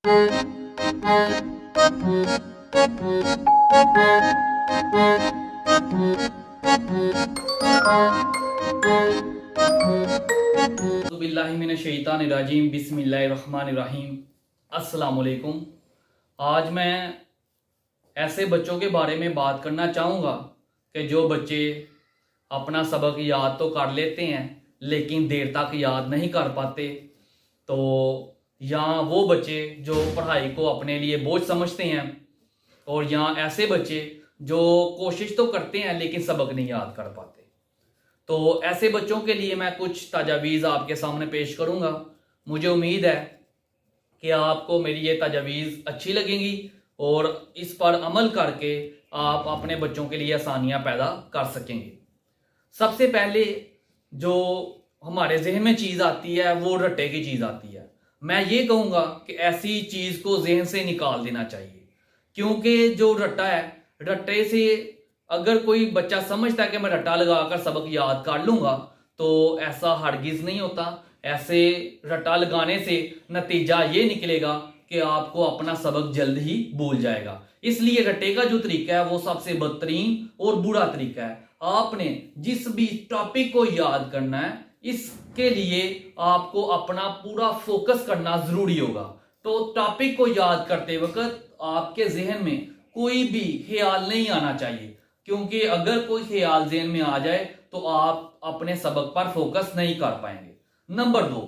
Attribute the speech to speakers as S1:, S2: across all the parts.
S1: बिस्मिल्लाहिर्रहमानिर्रहीम बिस्मिल्लाहिर्रहमानिर्रहीम। अस्सलाम वालेकुम। आज मैं ऐसे बच्चों के बारे में बात करना चाहूँगा कि जो बच्चे अपना सबक याद तो कर लेते हैं लेकिन देर तक याद नहीं कर पाते। तो या वो बच्चे जो पढ़ाई को अपने लिए बोझ समझते हैं, और या ऐसे बच्चे जो कोशिश तो करते हैं लेकिन सबक नहीं याद कर पाते। तो ऐसे बच्चों के लिए मैं कुछ तजावीज़ आपके सामने पेश करूंगा। मुझे उम्मीद है कि आपको मेरी ये तजावीज़ अच्छी लगेंगी और इस पर अमल करके आप अपने बच्चों के लिए आसानियां पैदा कर सकेंगे। सबसे पहले जो हमारे जहन में चीज़ आती है वो रट्टे की चीज़ आती है। मैं ये कहूँगा कि ऐसी चीज़ को जहन से निकाल देना चाहिए, क्योंकि जो रट्टा है, रट्टे से अगर कोई बच्चा समझता है कि मैं रट्टा लगाकर सबक याद कर लूंगा, तो ऐसा हरगिज नहीं होता। ऐसे रट्टा लगाने से नतीजा ये निकलेगा कि आपको अपना सबक जल्द ही भूल जाएगा। इसलिए रट्टे का जो तरीका है वो सबसे बदतरीन और बुरा तरीका है। आपने जिस भी टॉपिक को याद करना है, इसके लिए आपको अपना पूरा फोकस करना जरूरी होगा। तो टॉपिक को याद करते वक्त आपके जहन में कोई भी ख्याल नहीं आना चाहिए, क्योंकि अगर कोई ख्याल ज़हन में आ जाए तो आप अपने सबक पर फोकस नहीं कर पाएंगे। नंबर 2,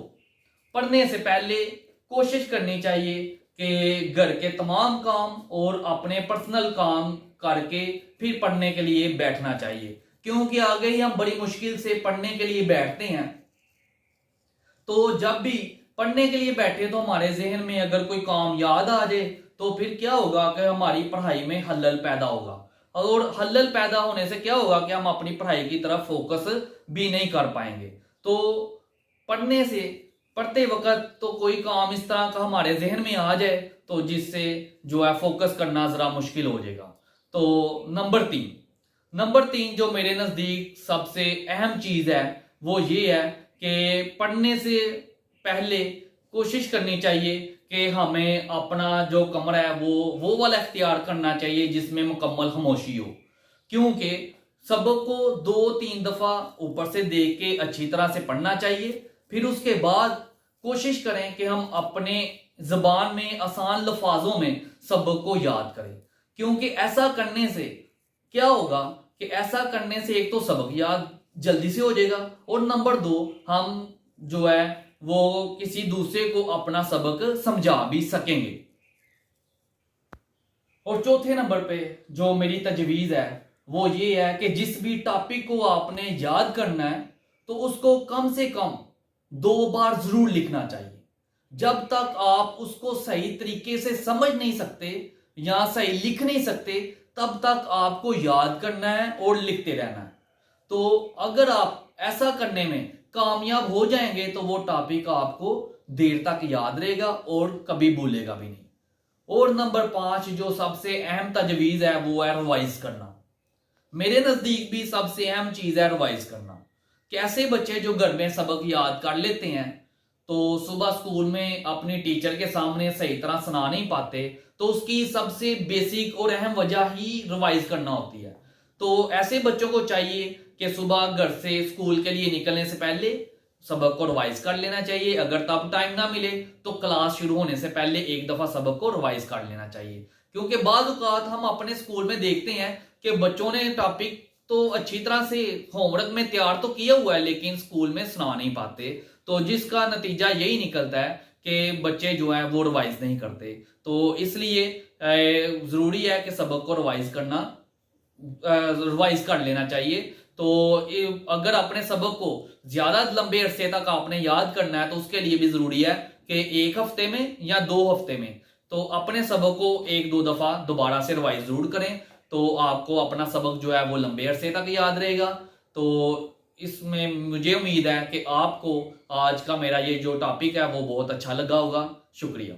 S1: पढ़ने से पहले कोशिश करनी चाहिए कि घर के तमाम काम और अपने पर्सनल काम करके फिर पढ़ने के लिए बैठना चाहिए, क्योंकि आगे ही हम बड़ी मुश्किल से पढ़ने के लिए बैठते हैं। तो जब भी पढ़ने के लिए बैठे तो हमारे जहन में अगर कोई काम याद आ जाए तो फिर क्या होगा कि हमारी पढ़ाई में हलल पैदा होगा, और हलल पैदा होने से क्या होगा कि हम अपनी पढ़ाई की तरफ फोकस भी नहीं कर पाएंगे। तो पढ़ने से पढ़ते वक्त तो कोई काम इस तरह का हमारे जहन में आ जाए तो जिससे जो है फोकस करना जरा मुश्किल हो जाएगा। तो नंबर तीन जो मेरे नजदीक सबसे अहम चीज है वो ये है कि पढ़ने से पहले कोशिश करनी चाहिए कि हमें अपना जो कमरा है वो वाला इख्तियार करना चाहिए जिसमें मुकम्मल खामोशी हो, क्योंकि सबक को 2-3 दफा ऊपर से देख के अच्छी तरह से पढ़ना चाहिए। फिर उसके बाद कोशिश करें कि हम अपने जबान में आसान लफ्ज़ों में सबक को याद करें, क्योंकि ऐसा करने से क्या होगा कि ऐसा करने से एक तो सबक याद जल्दी से हो जाएगा, और नंबर 2 हम जो है वो किसी दूसरे को अपना सबक समझा भी सकेंगे। और चौथे नंबर पे जो मेरी तजवीज़ है वो ये है कि जिस भी टॉपिक को आपने याद करना है तो उसको कम से कम 2 बार जरूर लिखना चाहिए। जब तक आप उसको सही तरीके से समझ नहीं सकते या सही लिख नहीं सकते तब तक आपको याद करना है और लिखते रहना है। तो अगर आप ऐसा करने में कामयाब हो जाएंगे तो वो टॉपिक आपको देर तक याद रहेगा और कभी भूलेगा भी नहीं। और नंबर 5 जो सबसे अहम तजवीज़ है वो है रिवाइज करना। मेरे नजदीक भी सबसे अहम चीज है रिवाइज करना। कैसे बच्चे जो घर में सबक याद कर लेते हैं तो सुबह स्कूल में अपने टीचर के सामने सही तरह सुना नहीं पाते, तो उसकी सबसे बेसिक और अहम वजह ही रिवाइज करना होती है। तो ऐसे बच्चों को चाहिए कि सुबह घर से स्कूल के लिए निकलने से पहले सबक को रिवाइज कर लेना चाहिए। अगर तब टाइम ना मिले तो क्लास शुरू होने से पहले एक दफा सबक को रिवाइज कर लेना चाहिए, क्योंकि बाद औक़ात हम अपने स्कूल में देखते हैं कि बच्चों ने टॉपिक तो अच्छी तरह से होमवर्क में तैयार तो किया हुआ है लेकिन स्कूल में सुना नहीं पाते, तो जिसका नतीजा यही निकलता है कि बच्चे जो है वो रिवाइज नहीं करते। तो इसलिए जरूरी है कि सबक को रिवाइज कर लेना चाहिए। तो अगर अपने सबक को ज्यादा लंबे अरसे तक आपने याद करना है तो उसके लिए भी जरूरी है कि 1 हफ्ते में या 2 हफ्ते में तो अपने सबक को 1-2 दफा दोबारा से रिवाइज जरूर करें, तो आपको अपना सबक जो है वो लंबे अरसे तक याद रहेगा। तो इसमें मुझे उम्मीद है कि आपको आज का मेरा ये जो टॉपिक है वो बहुत अच्छा लगा होगा। शुक्रिया।